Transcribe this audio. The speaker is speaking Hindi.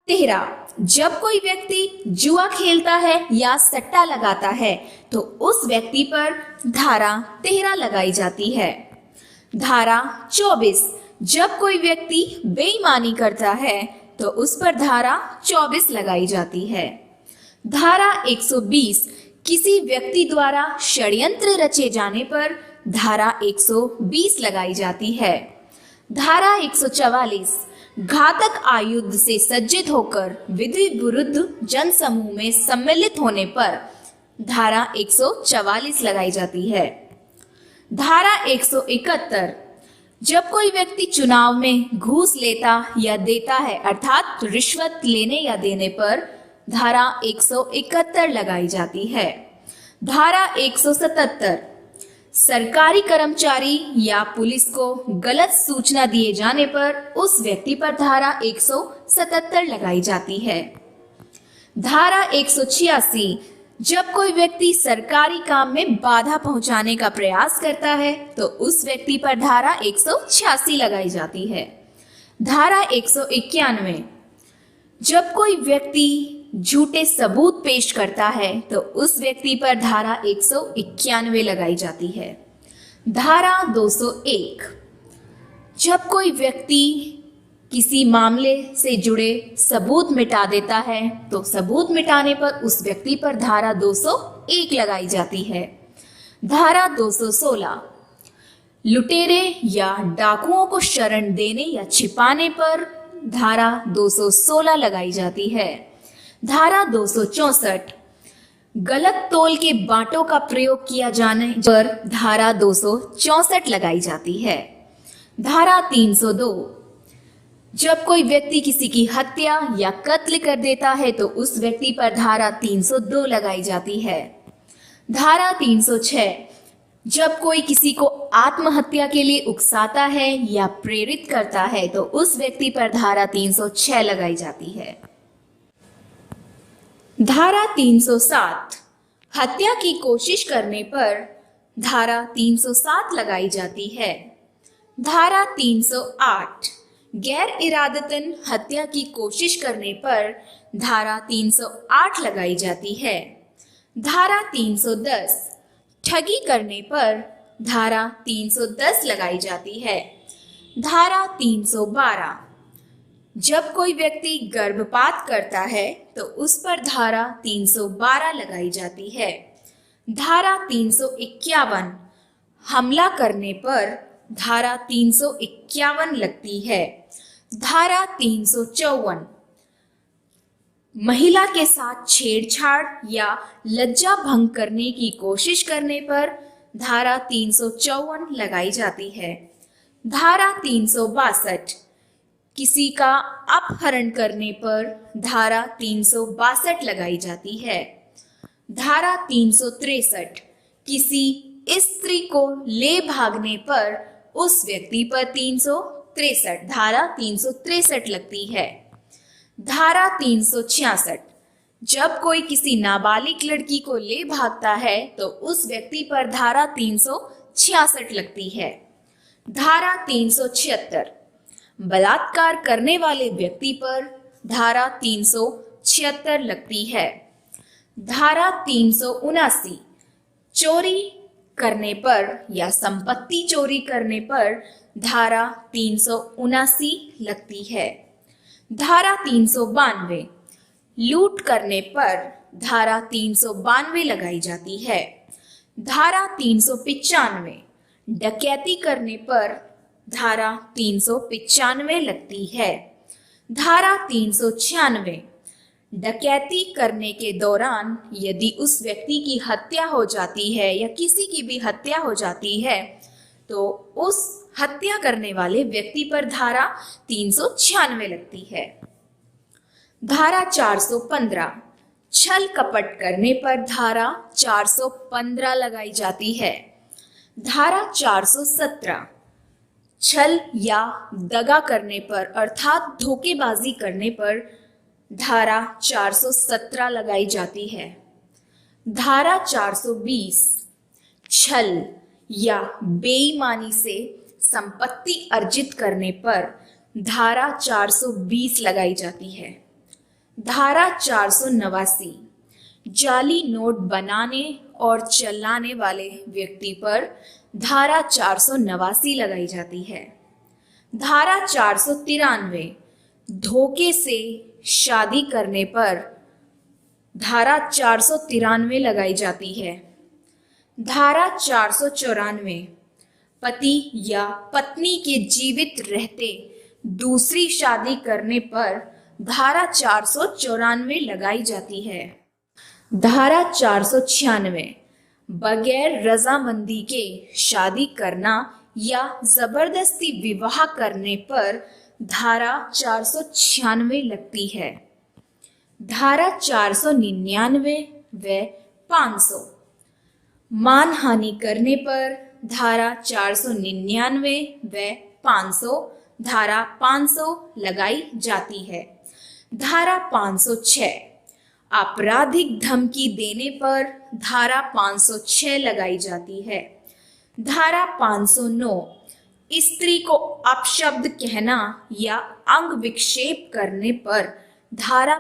13, जब कोई व्यक्ति जुआ खेलता है या सट्टा लगाता है तो उस व्यक्ति पर धारा 13 लगाई जाती है। धारा 24, जब कोई व्यक्ति बेईमानी करता है तो उस पर धारा 24 लगाई जाती है। धारा 120, किसी व्यक्ति द्वारा षड्यंत्र रचे जाने पर धारा 120 लगाई जाती है। धारा 144, घातक आयुध से सज्जित होकर विधि विरुद्ध जनसमूह में सम्मिलित होने पर धारा 144 लगाई जाती है। धारा 171, जब कोई व्यक्ति चुनाव में घूस लेता या देता है अर्थात रिश्वत लेने या देने पर धारा 171 लगाई जाती है। धारा 177, सरकारी कर्मचारी या पुलिस को गलत सूचना दिए जाने पर उस व्यक्ति पर धारा 177 लगाई जाती है। धारा 186, जब कोई व्यक्ति सरकारी काम में बाधा पहुंचाने का प्रयास करता है तो उस व्यक्ति पर धारा 186 लगाई जाती है। धारा 191, जब कोई व्यक्ति झूठे सबूत पेश करता है तो उस व्यक्ति पर धारा 191 लगाई जाती है। धारा 201, जब कोई व्यक्ति किसी मामले से जुड़े सबूत मिटा देता है तो सबूत मिटाने पर उस व्यक्ति पर धारा 201 लगाई जाती है। धारा 216, लुटेरे या डाकुओं को शरण देने या छिपाने पर धारा 216 लगाई जाती है। धारा 264, गलत तोल के बांटों का प्रयोग किया जाने पर धारा 264 लगाई जाती है। धारा 302, जब कोई व्यक्ति किसी की हत्या या कत्ल कर देता है तो उस व्यक्ति पर धारा 302 लगाई जाती है। धारा 306, जब कोई किसी को आत्महत्या के लिए उकसाता है या प्रेरित करता है तो उस व्यक्ति पर धारा 306 लगाई जाती है। धारा 307, हत्या की कोशिश करने पर धारा 307 लगाई जाती है। धारा 308, गैर इरादतन हत्या की कोशिश करने पर धारा 308 लगाई जाती है। धारा 310, ठगी करने पर धारा 310 लगाई जाती है। धारा 312, जब कोई व्यक्ति गर्भपात करता है तो उस पर धारा 312 लगाई जाती है। धारा 351, हमला करने पर धारा 351 लगती है। धारा 354, महिला के साथ छेड़छाड़ या लज्जा भंग करने की कोशिश करने पर धारा 354 लगाई जाती है। धारा 362, किसी का अपहरण करने पर धारा 362 लगाई जाती है। धारा 363, किसी स्त्री को ले भागने पर उस व्यक्ति पर 363 धारा 363 लगती है। धारा 366, जब कोई किसी नाबालिग लड़की को ले भागता है तो उस व्यक्ति पर धारा 366 लगती है। धारा 376, बलात्कार करने वाले व्यक्ति पर धारा 376 लगती है। धारा 379, चोरी करने पर या संपत्ति चोरी करने पर धारा 379 लगती है। धारा 392, लूट करने पर धारा 392 लगाई जाती है। धारा 395, डकैती करने पर धारा 395 लगती है। धारा 396, डकैती करने के दौरान यदि उस व्यक्ति की हत्या हो जाती है या किसी की भी हत्या हो जाती है तो उस हत्या करने वाले व्यक्ति पर धारा 396 लगती है। धारा 415, छल कपट करने पर धारा 415 लगाई जाती है। धारा 417, छल या दगा करने पर अर्थात धोखेबाजी करने पर धारा 417 लगाई जाती है। धारा 420, छल या बेईमानी से संपत्ति अर्जित करने पर धारा 420 लगाई जाती है। धारा 489, जाली नोट बनाने और चलाने वाले व्यक्ति पर धारा 489 लगाई जाती है। धारा 493, धोखे से शादी करने पर धारा 493 लगाई जाती है। धारा 494, पति या पत्नी के जीवित रहते दूसरी शादी करने पर धारा 494 लगाई जाती है। धारा 496, बगैर रजामंदी के शादी करना या जबरदस्ती विवाह करने पर धारा 496 लगती है। धारा 499 व 500, मानहानि करने पर धारा 499 व 500 धारा 500 लगाई जाती है। धारा 506, आपराधिक धमकी देने पर धारा 506 लगाई जाती है। धारा 509, स्त्री को अपशब्द कहना या अंग विक्षेप करने पर धारा